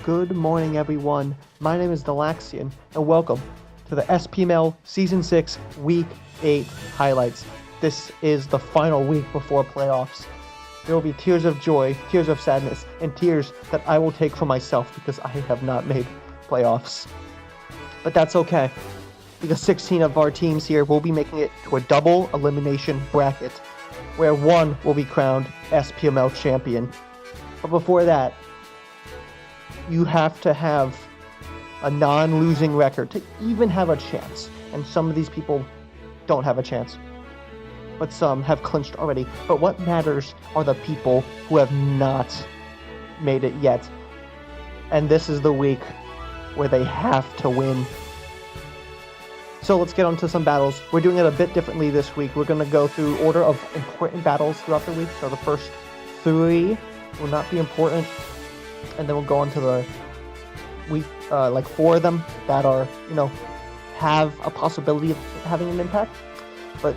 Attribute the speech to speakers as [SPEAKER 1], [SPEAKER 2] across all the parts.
[SPEAKER 1] Good morning, everyone. My name is Delaxian, and welcome to the SPML Season 6 Week 8 highlights. This is the final week before playoffs. There will be tears of joy, tears of sadness, and tears that I will take for myself because I have not made playoffs. But that's okay, because 16 of our teams here will be making it to a double elimination bracket, where one will be crowned SPML champion. But before that, you have to have a non-losing record to even have a chance. And some of these people don't have a chance, but some have clinched already. But what matters are the people who have not made it yet. And this is the week where they have to win. So let's get on to some battles. We're doing it a bit differently this week. We're going to go through order of important battles throughout the week. So the first 3 will not be important, and then we'll go on to the week, 4 of them that are, have a possibility of having an impact, but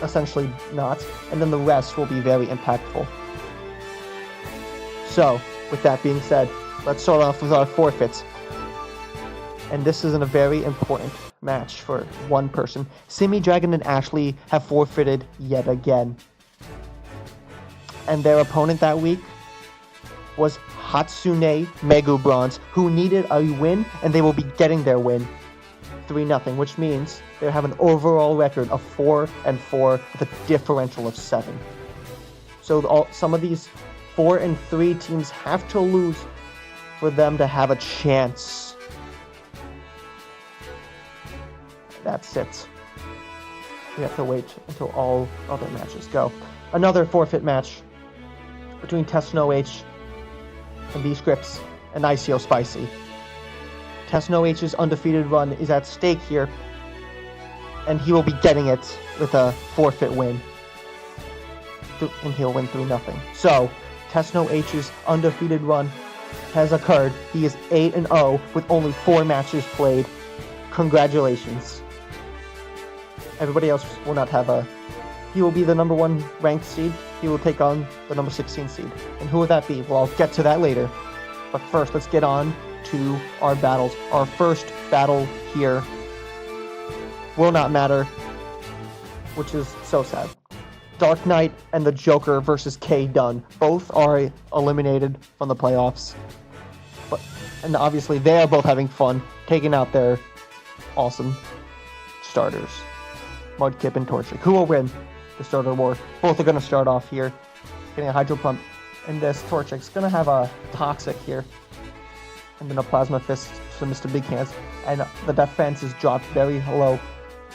[SPEAKER 1] essentially not. And then the rest will be very impactful. So, with that being said, let's start off with our forfeits. And this isn't a very important match for one person. Simi, Dragon, and Ashley have forfeited yet again. And their opponent that week was Hatsune Megu Bronze, who needed a win, and they will be getting their win 3-0, which means they have an overall record of 4-4 with a differential of 7. So some of these 4-3 teams have to lose for them to have a chance. That's it. We have to wait until all other matches go. Another forfeit match between Tesno H and B-Scripts and ICO Spicy. Tesno H's undefeated run is at stake here, and he will be getting it with a forfeit win. And he'll win 3-0. So, Tesno H's undefeated run has occurred. He is 8-0 with only 4 matches played. Congratulations. Everybody else will not have a... He will be the number 1 ranked seed. He will take on the number 16 seed. And who would that be? Well, I'll get to that later. But first, let's get on to our battles. Our first battle here will not matter, which is so sad. Dark Knight and the Joker versus K Dunn. Both are eliminated from the playoffs. And obviously, they are both having fun, taking out their awesome starters. Mudkip and Torchic. Who will win the starter war? Both are going to start off here, getting a Hydro Pump, and this Torchic's going to have a Toxic here, and then a Plasma Fist to Mr. Big Hands, and the defense is dropped very low,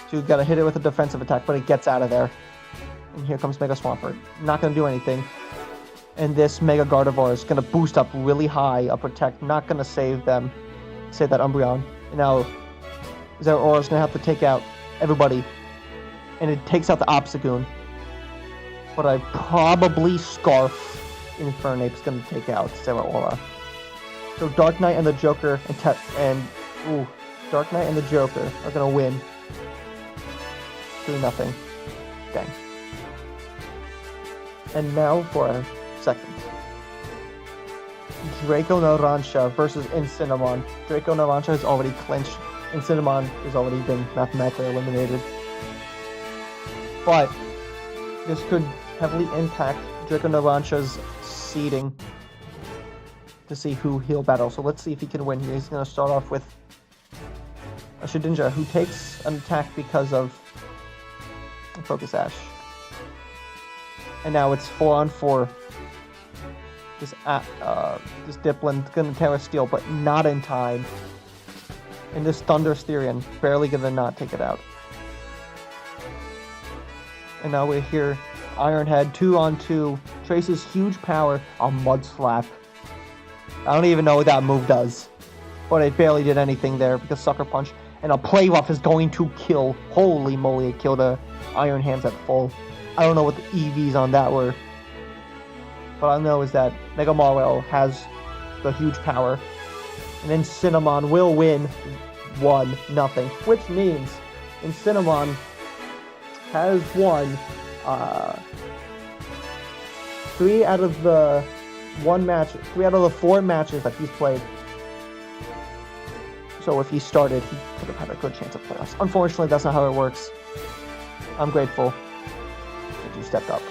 [SPEAKER 1] so you've got to hit it with a defensive attack, but it gets out of there. And here comes Mega Swampert. Not going to do anything. And this Mega Gardevoir is going to boost up really high, a Protect, not going to save that Umbreon. And now Zeraora is going to have to take out everybody. And it takes out the Obstagoon. But I probably Scarf Infernape's going to take out Zeraora. So Dark Knight and the Joker Dark Knight and the Joker are going to win 3-0. Dang. And now for our second. Draco Narancia versus Incinnamon. Draco Narancia has already clinched. Incinnamon has already been mathematically eliminated. But this could heavily impact Draco Narancia's seeding to see who he'll battle. So let's see if he can win here. He's going to start off with a Shedinja, who takes an attack because of Focus Ash. And now it's 4-on-4. This Diplin's going to Terra Steel, but not in time. And this Thunderous Therian barely going to not take it out. And now we're here. Ironhead, 2-on-2, traces huge power on Mud Slap. I don't even know what that move does, but it barely did anything there because Sucker Punch and a Play Rough is going to kill. Holy moly, it killed a Iron Hands at full. I don't know what the EVs on that were, but all I know is that Mega Marwell has the huge power, and then Cinnamon will win 1-0, which means Incinnamon has won 3 out of the 4 matches that he's played So if he started, he could have had a good chance of playoffs. Unfortunately, that's not how it works. I'm grateful that you stepped up.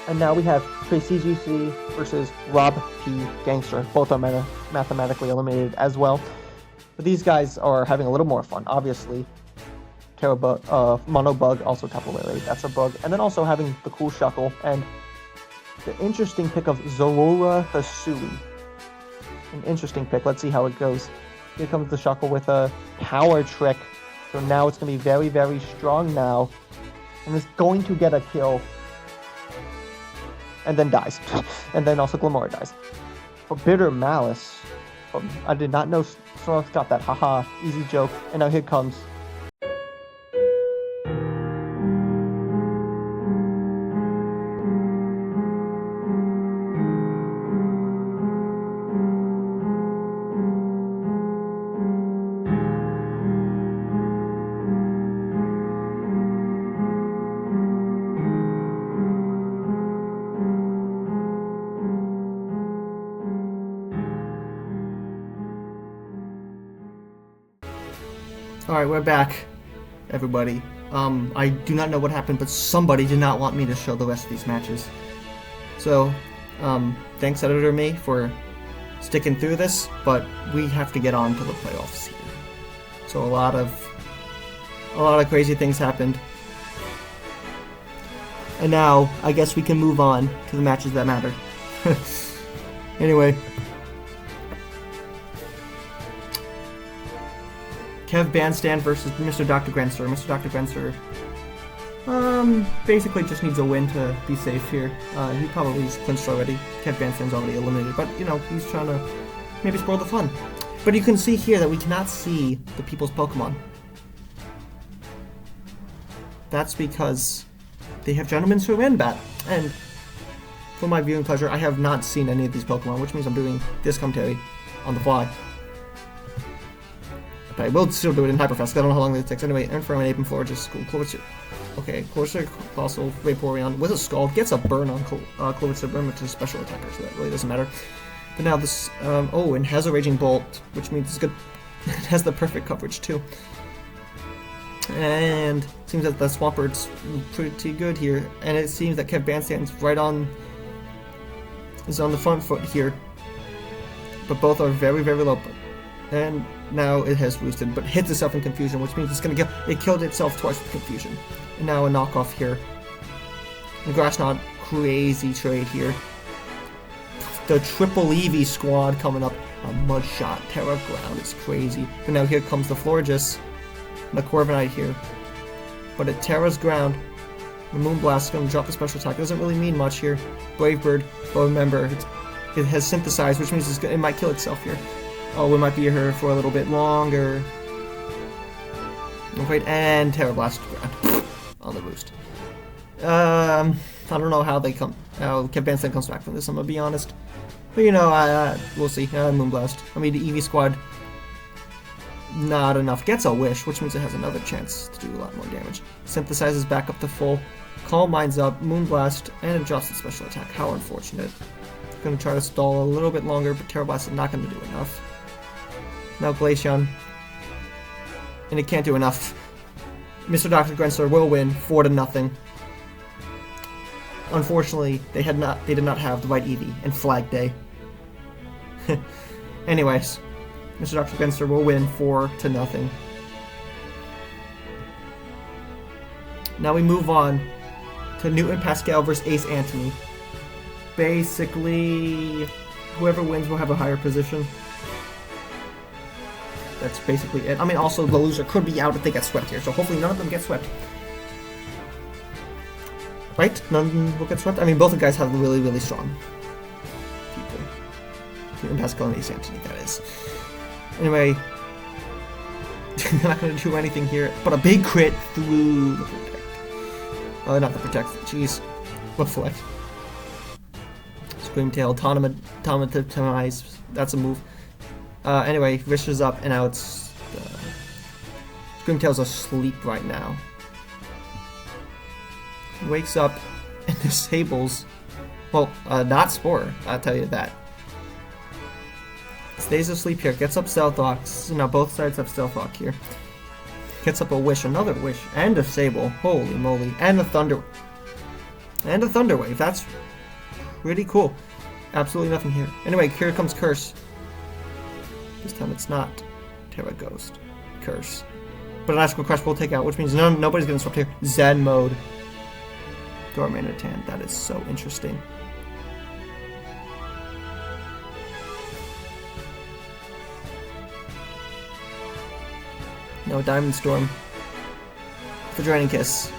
[SPEAKER 1] And now we have Tracy GC versus Rob P. Gangster. Both are mathematically eliminated as well. But these guys are having a little more fun. Obviously, Mono Bug, also top of Lily, that's a bug. And then also having the cool Shuckle and the interesting pick of Zorora Hasui. An interesting pick. Let's see how it goes. Here comes the Shuckle with a power trick. So now it's going to be very, very strong now. And it's going to get a kill. And then dies. And then also Glamora dies. For Bitter Malice. I did not know Snorlax got that. Haha, easy joke. And now here comes.
[SPEAKER 2] Alright, we're back, everybody. I do not know what happened, but somebody did not want me to show the rest of these matches. So, thanks Editor Me for sticking through this, but we have to get on to the playoffs here. So a lot of crazy things happened. And now, I guess we can move on to the matches that matter. Anyway. Kev Bandstand versus Mr. Dr. Grenster. Mr. Dr. Grenster basically just needs a win to be safe here. He probably is clinched already. Kev Bandstand's already eliminated, but you know, he's trying to maybe spoil the fun. But you can see here that we cannot see the people's Pokemon. That's because they have Gentlemen's Bat. And for my viewing pleasure, I have not seen any of these Pokemon, which means I'm doing this commentary on the fly. But I will still do it in Hyperfast. I don't know how long it takes. Anyway, Infernal and Ape and Florges. Cool. Clovister. Okay, Clovister, Colossal, Vaporeon with a Scald. Gets a burn on Clovister Burn, which is a special attacker, so that really doesn't matter. But now this, and has a Raging Bolt, which means it's good. It has the perfect coverage, too. And it seems that the Swampert's pretty good here. And it seems that Kev Bandstand's is on the front foot here. But both are very, very low. And now it has boosted, but hits itself in Confusion, which means it's gonna kill. It killed itself twice with Confusion. And now a knockoff here. And Grashnod, crazy trade here. The triple Eevee squad coming up. A Mudshot, Terra Ground, it's crazy. And now here comes the Florges. And the Corviknight here. But at Terra's Ground, the Moonblast is gonna drop the special attack. It doesn't really mean much here. Brave Bird, but remember, it has synthesized, which means it might kill itself here. Oh, we might be here for a little bit longer. Wait, and Terra Blast on the boost. I don't know how Kev Bandstand comes back from this, I'm gonna be honest. But you know, we'll see. Moonblast. I mean, the Eevee squad, not enough. Gets a Wish, which means it has another chance to do a lot more damage. Synthesizes back up to full. Calm Mind's up, Moonblast, and it drops the special attack. How unfortunate. Gonna try to stall a little bit longer, but Terra Blast is not gonna do enough. Now Glaceon, and it can't do enough. Mr. Dr. Grenster will win 4-0. Unfortunately, they did not have the right Eevee and Flag Day. Anyways, Mr. Dr. Grenster will win 4-0. Now we move on to Newton Pascal versus Ace Antony. Basically, whoever wins will have a higher position. That's basically it. I mean, also the loser could be out if they get swept here, so hopefully none of them get swept. Right? None will get swept? I mean, both the guys have really, really strong people. Newton Pascal and Ace Antony, that is. Anyway, they're not going to do anything here, but a big crit through the Protect. Not the Protect, jeez. Reflect. Screamtail, Automatize, that's a move. Anyway, Rish is up, and now it's... Screamtail's asleep right now. He wakes up and disables... Well, not Spore, I'll tell you that. Stays asleep here. Gets up Stealth Rock. So now both sides have Stealth Rock here. Gets up a Wish, another Wish, and a Sable. Holy moly. And a Thunder. And a Thunder Wave. That's pretty cool. Absolutely nothing here. Anyway, here comes Curse. This time it's not Terra Ghost. Curse. But an Astral Crush will take out, which means nobody's going to swap here. Zen mode. Dormanitan. That is so interesting. No, Diamond Storm. The Draining Kiss.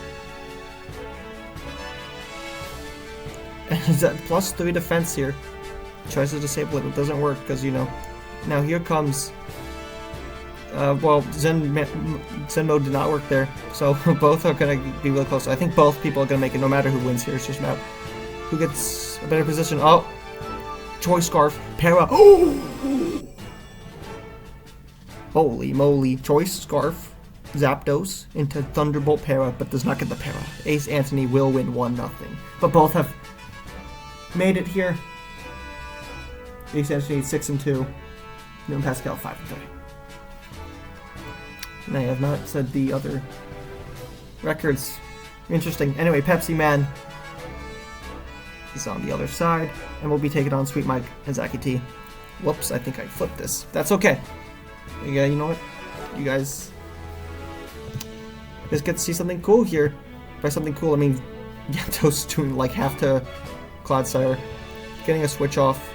[SPEAKER 2] And is that +3 defense here? Tries to disable it, but it doesn't work because, you know. Now here comes. Well, Zen mode did not work there, so both are going to be really close. I think both people are going to make it no matter who wins here. It's just about who gets a better position. Oh! Choice Scarf. Para. Oh! Holy moly. Choice Scarf. Zapdos into Thunderbolt Para, but does not get the Para. Ace Anthony will win 1-0. But both have made it here. Ace Anthony 6-2. Noon Pascal 5-3. And I have not said the other records. Interesting. Anyway, Pepsi Man is on the other side, and we'll be taking on Sweet Mike and Zaki T. Whoops, I think I flipped this. That's okay. Yeah, you know what? You guys get to see something cool here. By something cool, I mean Gyarados doing like half to Clodsire, getting a switch off.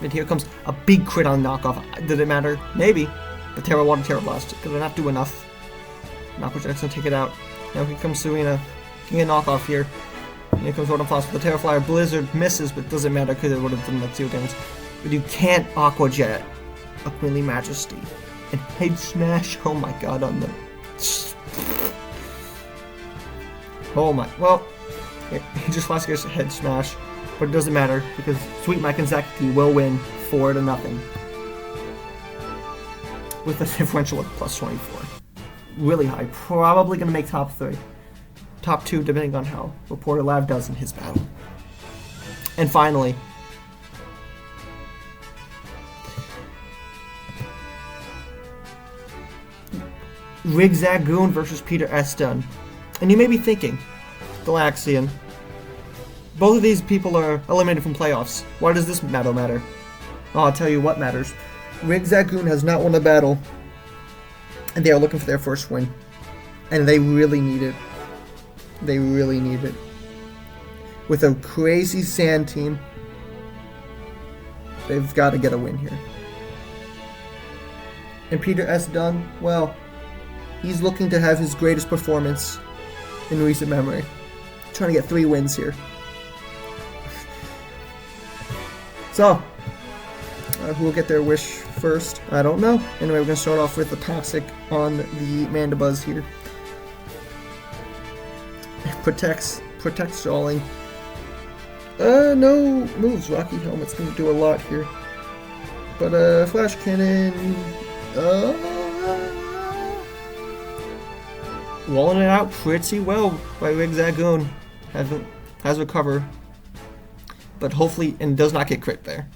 [SPEAKER 2] And here comes a big crit on knockoff. Did it matter? Maybe. But Terra Water, Terra Blast. Could I not do enough? Knockoff Jackson take it out. Now here comes Serena. Can get a knockoff here. And here comes Rotom Floss with the Terra Flyer. Blizzard misses, but doesn't matter because it would have done like 0 damage. But you can't Aqua Jet a Queenly Majesty. And Head Smash. Oh my god, on the. Oh my. Well, he just lost against Head Smash. But it doesn't matter because Sweet Mike and Zaki will win 4-0. With a differential of +24. Really high. Probably going to make top 3. Top 2 depending on how Reporter Lav does in his battle. And finally, Rigzagoon versus Peter S. Dunn. And you may be thinking, Galaxian, both of these people are eliminated from playoffs. Why does this matter? Oh, I'll tell you what matters. Rigzagoon has not won a battle, and they are looking for their first win. And they really need it. They really need it. With a crazy sand team, they've got to get a win here. And Peter S. Dunn, well, he's looking to have his greatest performance in recent memory. Trying to get 3 wins here. So, who will get their wish first? I don't know. Anyway, we're going to start off with the Toxic on the Mandibuzz here. Protects stalling. No moves. Rocky Helmet's going to do a lot here. But, Flash Cannon. Rolling it out pretty well by Rigzagoon. Has recovered. But hopefully, and does not get crit there.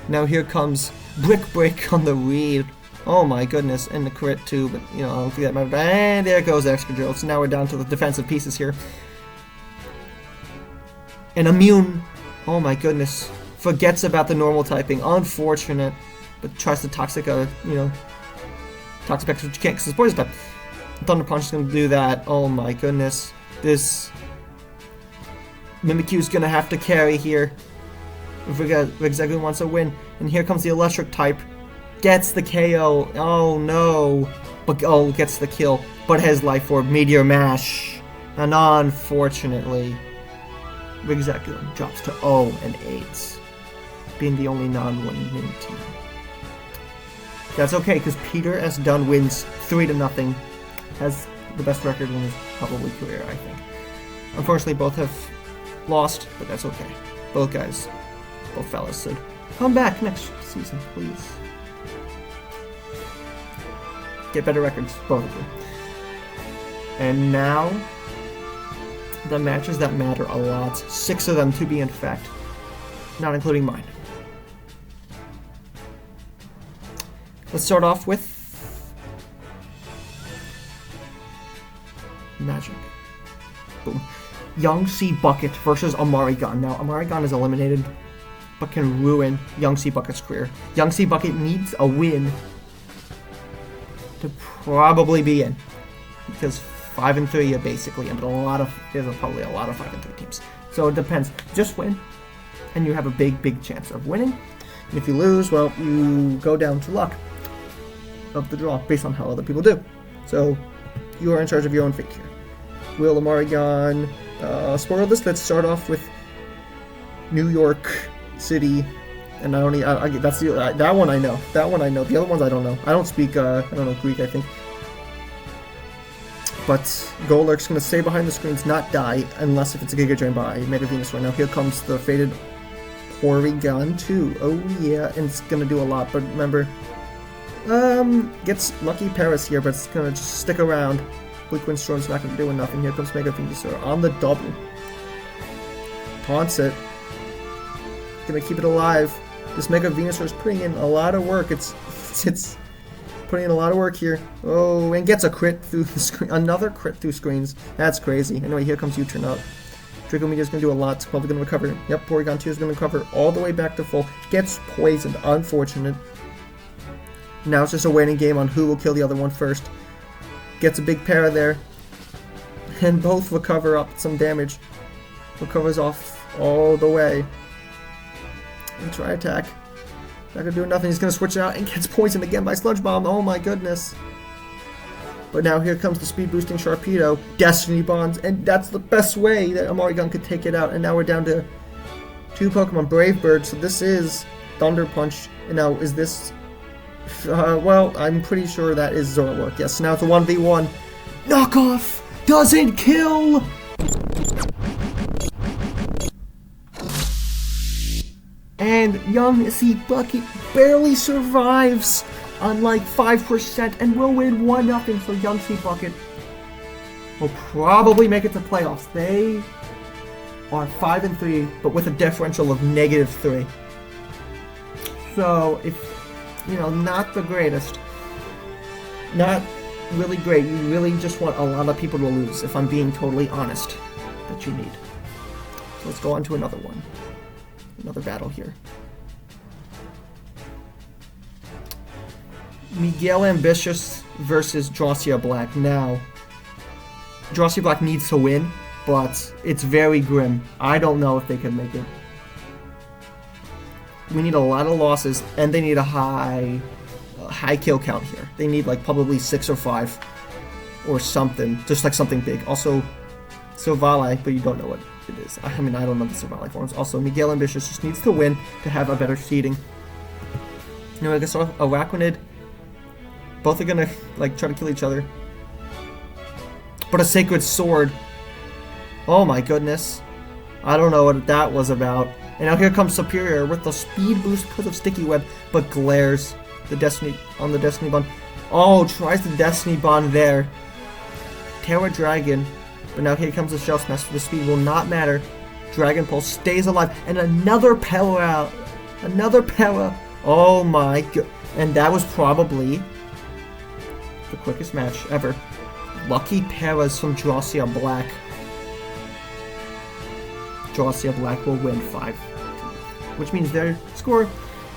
[SPEAKER 2] Now here comes Brick Break on the Reed. Oh my goodness, and the crit too, but you know, I don't think that matters. And there goes Extra Drill. So now we're down to the defensive pieces here. And Immune, oh my goodness, forgets about the normal typing. Unfortunate, but tries to Toxic, Toxic X, which you can't because it's Poison type. Thunder Punch is going to do that. Oh my goodness. This Mimikyu is going to have to carry here. If Rigzagoon wants a win. And here comes the Electric type. Gets the KO. Oh no. But gets the kill. But has Life Orb. Meteor Mash. And unfortunately, Rigzagoon drops to 0-8. Being the only non-winning mini team. That's okay, because Peter S. Dunn wins 3-0. Has the best record in his probably career, I think. Unfortunately, both have lost, but that's okay. Both fellas should come back next season, please. Get better records, both of them. And now, the matches that matter a lot. 6 of them to be in fact, not including mine. Let's start off with Magic. Boom. Young C Bucket versus Amari Gun. Now, Amari Gun is eliminated, but can ruin Young C Bucket's career. Young C Bucket needs a win to probably be in, because 5 and 3 are basically in, but there's probably a lot of 5 and 3 teams. So it depends. Just win, and you have a big chance of winning. And if you lose, well, you go down to luck of the draw based on how other people do. So you are in charge of your own fate here. Will Amari Gun spoil this? Let's start off with New York City, and that one I know. That one I know. The other ones I don't know. I don't speak Greek, I think. But Golurk's going to stay behind the screens, not die, unless if it's a Giga Drain by Mega Venusaur. Now here comes the fated Porygon 2. Oh yeah, and it's going to do a lot, but remember, gets Lucky Paris here, but it's going to just stick around. Bleak Windstorm's not going to do enough, and here comes Mega Venusaur on the double. Taunts it. Gonna keep it alive. This Mega Venusaur is putting in a lot of work. It's putting in a lot of work here. Oh, and gets a crit through the screen. Another crit through screens. That's crazy. Anyway, here comes U-turn up. Draco Meteor's gonna do a lot. It's probably gonna recover. Yep, Porygon 2 is gonna recover all the way back to full. Gets poisoned. Unfortunate. Now it's just a waiting game on who will kill the other one first. Gets a big para there. And both recover up some damage. Recovers off all the way. And try attack. Not gonna do nothing. He's gonna switch out and gets poisoned again by Sludge Bomb. Oh my goodness. But now here comes the speed boosting Sharpedo. Destiny Bonds. And that's the best way that Amari Gun could take it out. And now we're down to 2 Pokemon. Brave Bird. So this is Thunder Punch. And now is this... well, I'm pretty sure that is Zoroark. Yes, now it's a 1v1. Knockoff doesn't kill! And Young C Bucket barely survives on like 5% and will win 1-0. So Young C Bucket will probably make it to playoffs. They are 5 and 3, but with a differential of -3. So if not the greatest, not really great. You really just want a lot of people to lose, if I'm being totally honest, that you need. So let's go on to another one. Another battle here. Miguel Ambitious versus Drossia Black. Now, Drossia Black needs to win, but it's very grim. I don't know if they can make it. We need a lot of losses, and they need a high kill count here. They need like probably 6 or 5 or something, just like something big. Also, Silvally, but you don't know what it is. I mean, I don't know the Silvally forms. Also, Miguel Ambitious just needs to win to have a better seeding. I guess Araquanid. Both are gonna like try to kill each other. But a Sacred Sword. Oh my goodness. I don't know what that was about. And now here comes Superior with the speed boost because of Sticky Web, but glares the Destiny Bond. Oh, tries the Destiny Bond there. Terra Dragon. But now here comes the Shell Smash. The speed will not matter. Dragon Pulse stays alive. And another power out. Another power. Oh my god. And that was probably the quickest match ever. Lucky Paras from Drossia Black. Drossia Black will win 5. Which means their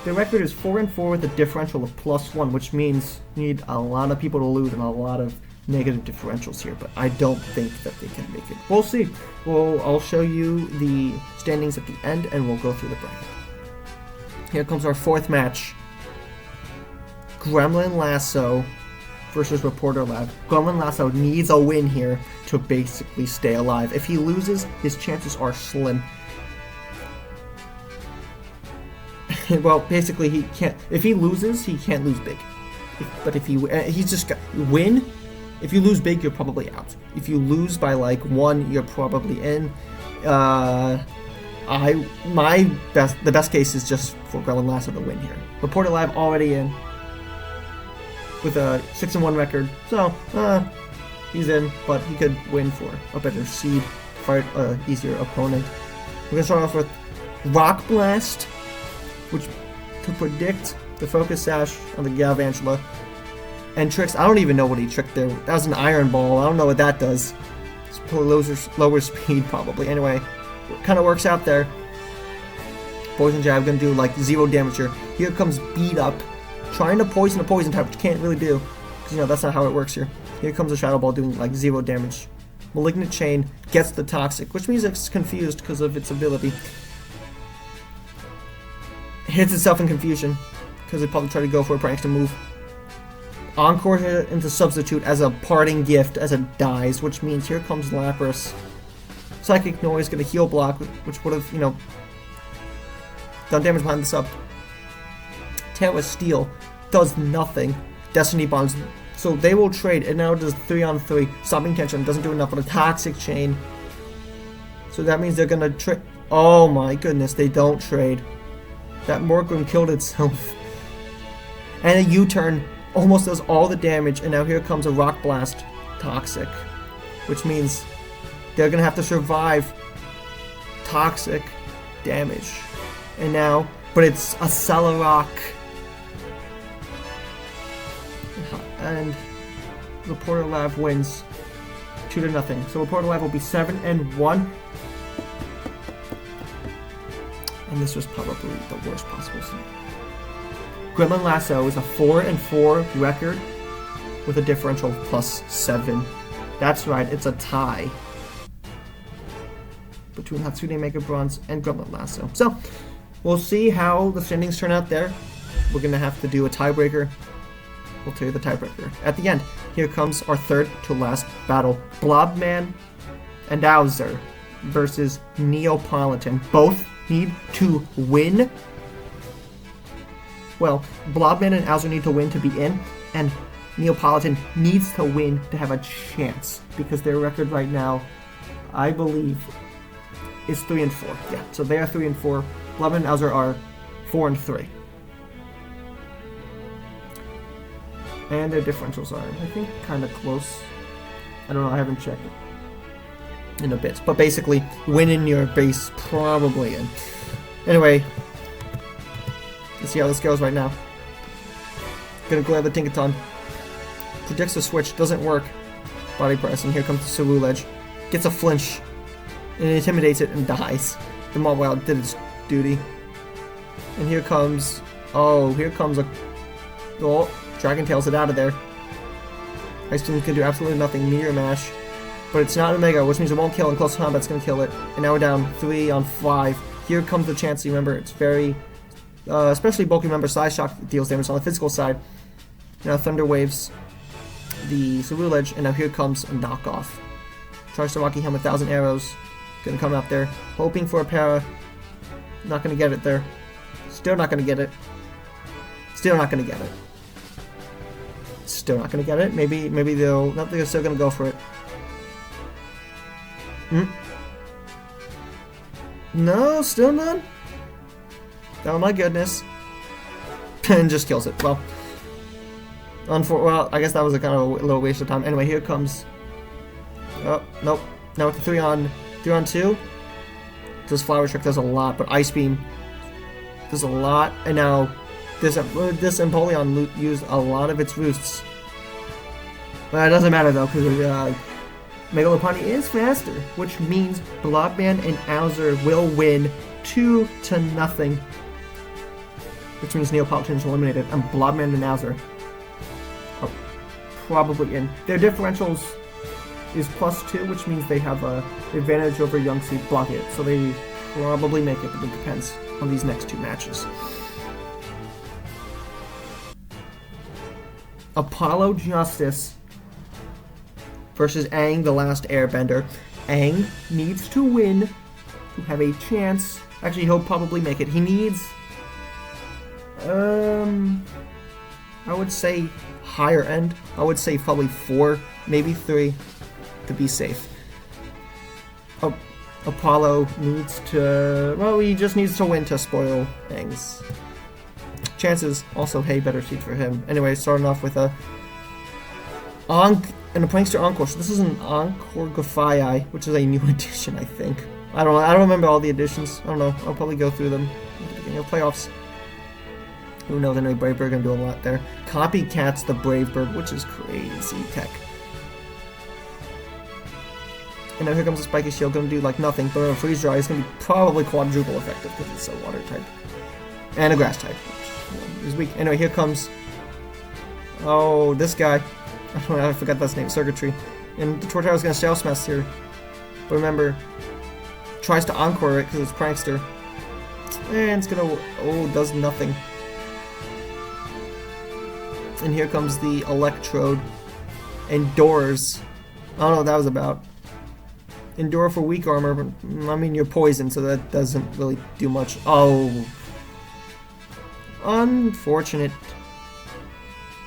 [SPEAKER 2] record is 4 and 4 with a differential of +1, which means you need a lot of people to lose and a lot of negative differentials here, but I don't think that they can make it. We'll see. I'll show you the standings at the end, and we'll go through the bracket. Here comes our 4th match. Gremlin Lasso versus Reporter Lab. Gremlin Lasso needs a win here to basically stay alive. If he loses, his chances are slim. Well, basically, he can't. If he loses, he can't lose big. But if he's just got win. If you lose big, you're probably out. If you lose by like 1, you're probably in. The best case is just for Gremlin Lasso to win here. Reporter Lab already in with a 6-1 record, so he's in. But he could win for a better seed, fight an easier opponent. We're gonna start off with Rock Blast, which to predict The Focus Sash on the Galvantula. And tricks, I don't even know what he tricked there. That was an Iron Ball. I don't know what that does. It's lower speed, probably. Anyway, kind of works out there. Poison Jab gonna do like 0 damage here. Here comes Beat Up, trying to poison a poison type, which you can't really do. Because, you know, that's not how it works here. Here comes a Shadow Ball doing like 0 damage. Malignant Chain gets the Toxic, which means it's confused because of its ability. Hits itself in confusion, because it probably tried to go for a prankster move. Encore it into Substitute as a parting gift as it dies, which means here comes Lapras. Psychic Noise, gonna heal block, which would have, you know, done damage behind the sub. Terra Steel does nothing. Destiny Bonds, so they will trade. It now does 3-on-3. Stopping Tension doesn't do enough, but a Toxic Chain. So that means they're gonna trade. Oh my goodness, they don't trade. That Morgrem killed itself. And a U-turn almost does all the damage, and now here comes a Rock Blast Toxic, which means they're gonna have to survive Toxic damage. And now, but it's a Celerock. And Reporter Lab wins 2-0. So Reporter Lab will be 7-1. And this was probably the worst possible scenario. Gremlin Lasso is a 4-4 record with a differential of +7. That's right, it's a tie between Hatsune Mega Bronze and Gremlin Lasso. So, we'll see how the standings turn out there. We're going to have to do a tiebreaker. We'll tell you the tiebreaker at the end. Here comes our third to last battle. Blobman and Bowser versus Neapolitan. Both need to win. Well, Blobman and Bowser need to win to be in, and Neapolitan needs to win to have a chance, because their record right now, I believe, is 3-4. Yeah, so they are 3-4. Blobman and Bowser are 4-3. And their differentials are, I think, kind of close. I don't know, I haven't checked in a bit. But basically, win in your base, probably in. Anyway, let's see how this goes right now. Gonna grab the Tinkaton. Predicts a switch, doesn't work. Body press, and here comes the Ceruledge. Gets a flinch, and it intimidates it and dies. The Mawile did its duty. And here comes... Oh, here comes a... Oh, Dragon Tails it out of there. Ice Beam can do absolutely nothing. Meteor Mash. But it's not Omega, which means it won't kill, and Close Combat's gonna kill it. And now we're down 3-5. Here comes the chance. Remember, it's very... especially bulky, remember, Size Shock deals damage on the physical side. Now Thunder Waves the Ceruledge, and now here comes a knockoff. Charge the Rocky Helmet, 1,000 arrows. Gonna come out there, hoping for a para. Not gonna get it there. Still not gonna get it. Still not gonna get it. Still not gonna get it. Maybe they'll... Not they're still gonna go for it. No, still none? Oh my goodness. And just kills it. Well, I guess that was a kind of a little waste of time. Anyway, here comes... Oh, nope. Now with the 3-on-2. This Flower Trick does a lot, but Ice Beam does a lot. And now this Empoleon used a lot of its roosts. But it doesn't matter though, because Mega Lopunny is faster, which means Blobman and Bowser will win 2-0. Which means Neapolitan is eliminated, and Blobman and Bowser are probably in. Their differentials is +2, which means they have an advantage over Young Seed blocking it, so they probably make it, but it depends on these next two matches. Apollo Justice versus Aang, the Last Airbender. Aang needs to win to have a chance. Actually, he'll probably make it. He needs... I would say higher end. I would say probably 4, maybe 3 to be safe. Apollo needs to... Well, he just needs to win to spoil Aang's chances. Also, hey, better seed for him. Anyway, starting off with a Prankster Encore. So this is an Encore Gafai, which is a new edition, I think. I don't remember all the editions. I don't know. I'll probably go through them at the beginning of playoffs. Who knows? Anyway, Brave Bird gonna do a lot there. Copycats the Brave Bird, which is crazy tech. And now here comes the Spiky Shield, gonna do like nothing, but on a Freeze Dry, it's gonna be probably quadruple effective because it's a water type. And a grass type, which is weak. Anyway, here comes... Oh, this guy. I forgot that's name, Circuitry. And the Torterra's gonna Shell Smash here. But remember, tries to Encore it because it's Prankster. And it's gonna... Oh, does nothing. And here comes the Electrode. Endures. I don't know what that was about. Endure for weak armor, but I mean you're poisoned, so that doesn't really do much. Oh. Unfortunate.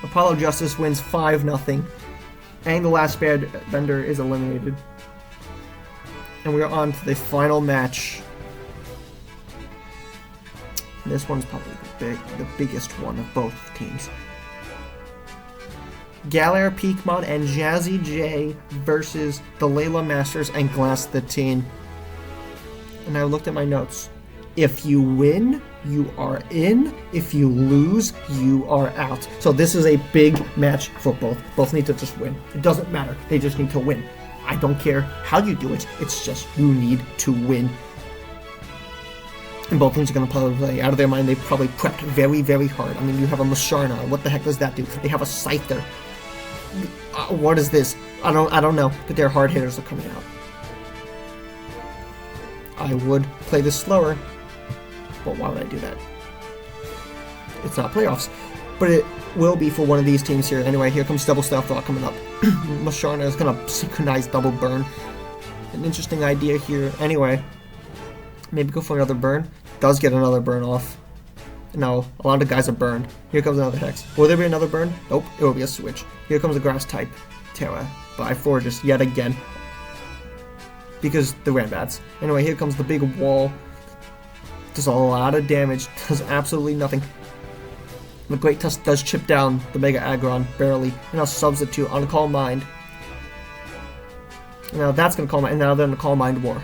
[SPEAKER 2] Apollo Justice wins 5-0. And the last bender is eliminated. And we are on to the final match. This one's probably the biggest one of both teams. Galar Peakmon and Jazzy J versus the Layla Masters and Glass the Teen. And I looked at my notes. If you win, you are in. If you lose, you are out. So this is a big match for both. Both need to just win. It doesn't matter. They just need to win. I don't care how you do it. It's just you need to win. And both teams are going to play out of their mind. They probably prepped very, very hard. I mean, you have a Musharna. What the heck does that do? They have a Scyther. What is this? I don't know, but their hard hitters are coming out. I would play this slower, but why would I do that? It's not playoffs, but it will be for one of these teams here. Anyway, here comes Double Stealth Thought coming up. Musharna is going to synchronize Double Burn. An interesting idea here. Anyway, maybe go for another burn. Does get another burn off. No, a lot of guys are burned. Here comes another Hex. Will there be another burn? Nope, it will be a switch. Here comes a Grass type. Terra by Forges yet again. Because the Ranbats. Anyway, here comes the big wall. Does a lot of damage. Does absolutely nothing. The Great Tusk does chip down the Mega Aggron, barely. And I'll substitute on Calm Mind. Now that's going to Calm Mind, and now they're going to Calm Mind War.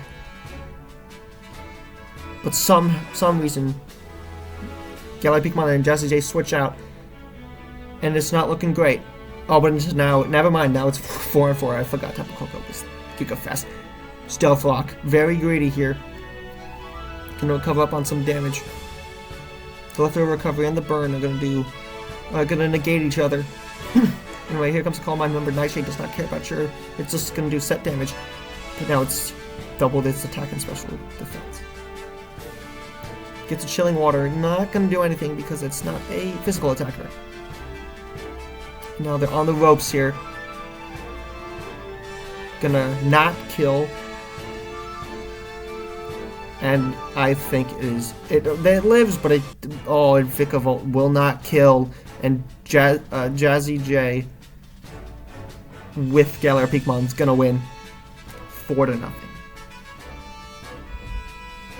[SPEAKER 2] But some reason... Galar Peakmon and Jazzy J switch out, and it's not looking great. Oh, but it's now, never mind, now it's 4-4. I forgot Tapu Koko was Giga Fast. Stealth Rock, very greedy here. Gonna recover up on some damage. The leftover recovery and the burn are gonna negate each other. Anyway, here comes the Calm Mind. Remember, Nightshade does not care about sure. It's just gonna do set damage. But now it's doubled its attack and special defense. Gets a Chilling Water, not going to do anything because it's not a physical attacker. Now they're on the ropes here. Gonna not kill. And I think it lives, but Vikavolt will not kill. And Jazzy J with Galar Peakmon is going to win 4-0.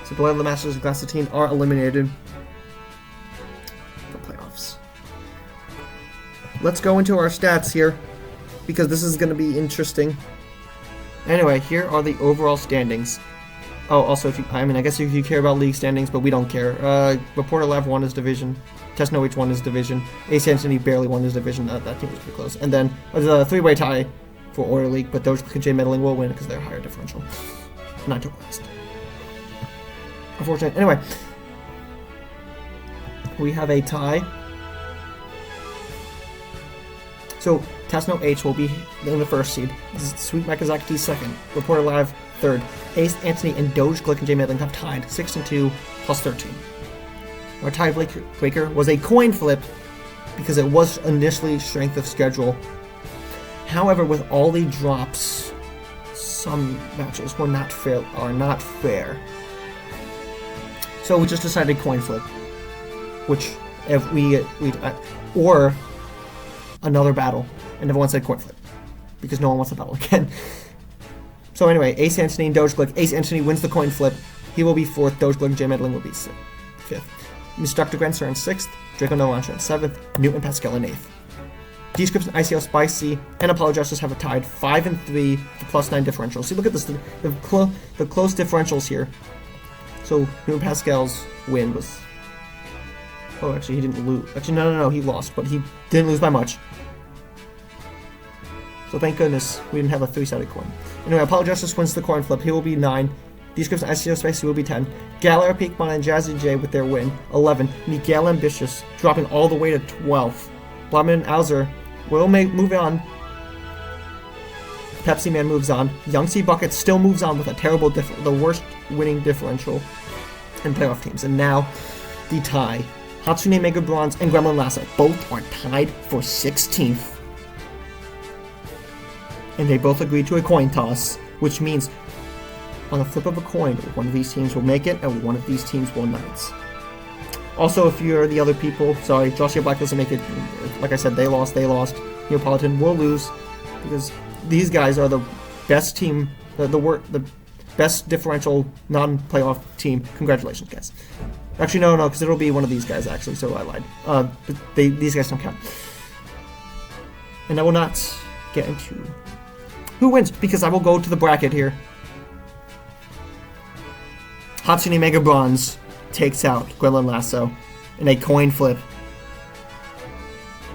[SPEAKER 2] So the Layla Masters and Glass the Teen are eliminated for playoffs. Let's go into our stats here, because this is going to be interesting. Anyway, here are the overall standings. Oh, also, I guess if you care about league standings, but we don't care. Reporter Lab won his division. Tesno H won his division. Ace Anthony barely won his division. That team was pretty close. And then there's a 3-way tie for Order League, but Dogecoin and J Meddling will win because they're higher differential. Not to last. Unfortunate. Anyway, we have a tie. So Tesno H will be in the first seed. Sweet Makazaki second. Reporter Live third. Ace Anthony and Dogecoin and J Meddling have tied 6-2 plus 13. Our tiebreaker was a coin flip because it was initially strength of schedule. However, with all the drops, some matches are not fair. So we just decided coin flip, which if we or another battle, and everyone said coin flip because no one wants to battle again. So anyway, Ace Anthony and Dogecoin. Ace Anthony wins the coin flip. He will be fourth. Dogecoin and J Meddling will be fifth. Miss Dr. Grancer in sixth. Draco Nolantra in seventh. Newton Pascal in eighth. Description, ICL, Spicy, and Apollo Justice have a tied 5-3 for +9 differential. See, look at this, the close differentials here. So Newton Pascal's win was Oh, actually, he didn't lose. Actually, no, he lost, but he didn't lose by much. So thank goodness we didn't have a 3-sided coin. Anyway, Apollo Justice wins the coin flip. He will be 9. Descripts and ICO Spicy will be 10. Galar, Peakmon, and Jazzy J with their win, 11. Miguel Ambitious dropping all the way to 12. Blobman and Owzer will move on. Pepsi Man moves on. Young C Bucket still moves on with a terrible the worst winning differential in playoff teams. And now the tie. Hatsune Mega Bronze and Gremlin Lasso both are tied for 16th. And they both agreed to a coin toss, which means on the flip of a coin, one of these teams will make it and one of these teams will not. Also, if you're the other people, sorry, Joshua Black doesn't make it. Like I said, they lost. Neapolitan will lose because these guys are the best team, the best differential non-playoff team. Congratulations, guys. Actually, no, because it'll be one of these guys, actually, so I lied. But these guys don't count. And I will not get into who wins, because I will go to the bracket here. Hatsune Mega Bronze takes out Gremlin Lasso in a coin flip,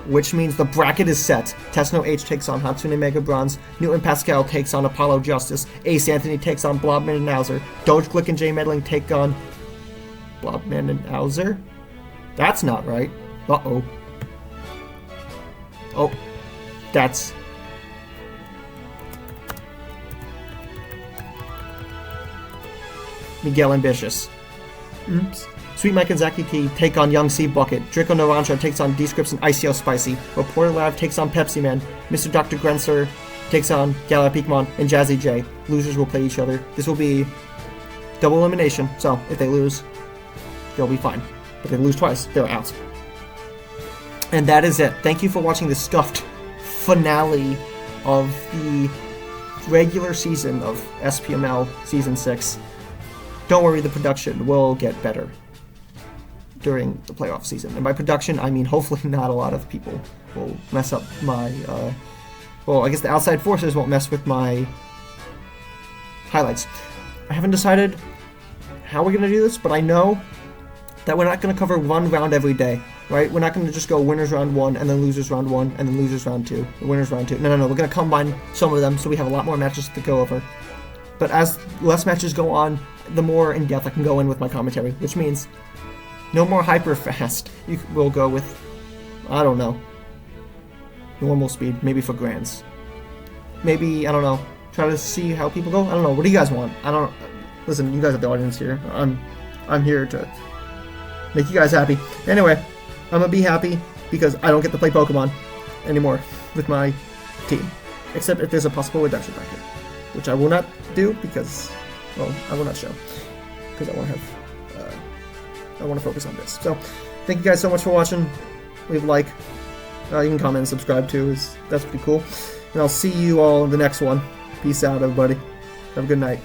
[SPEAKER 2] which means the bracket is set. Tesno H takes on Hatsune Mega Bronze, Newton Pascal takes on Apollo Justice, Ace Anthony takes on Blobman and Owzer, Doge Glick and J Meddling take on Blobman and Owzer? That's not right. Uh-oh. Oh, that's... Miguel Ambitious. Oops. Sweet Mike and Zaki T take on Young C Bucket. Draco Naranjo takes on D-Scripts and ICO Spicy. Reporter Lab takes on Pepsi Man. Mr. Dr. Grenser takes on Gala Peakmon and Jazzy J. Losers will play each other. This will be double elimination, so if they lose, they'll be fine. But if they lose twice, they're out. And that is it. Thank you for watching the stuffed finale of the regular season of SPML Season 6. Don't worry, the production will get better during the playoff season. And by production, I mean hopefully not a lot of people will mess up my... well, I guess the outside forces won't mess with my highlights. I haven't decided how we're going to do this, but I know that we're not going to cover one round every day, right? We're not going to just go winners round 1, and then losers round 1, and then losers round 2, winners round 2. No. We're going to combine some of them, so we have a lot more matches to go over. But as less matches go on, the more in-depth I can go in with my commentary, which means no more hyper fast. We'll go with, I don't know, normal speed, maybe for grands. Maybe, I don't know, try to see how people go. I don't know. What do you guys want? Listen, you guys are the audience here. I'm here to make you guys happy. Anyway, I'm gonna be happy because I don't get to play Pokemon anymore with my team, except if there's a possible redemption bracket, which I will not do because, well, I will not show because I want to have, I want to focus on this. So, thank you guys so much for watching. Leave a like. You can comment and subscribe too. That's pretty cool. And I'll see you all in the next one. Peace out, everybody. Have a good night.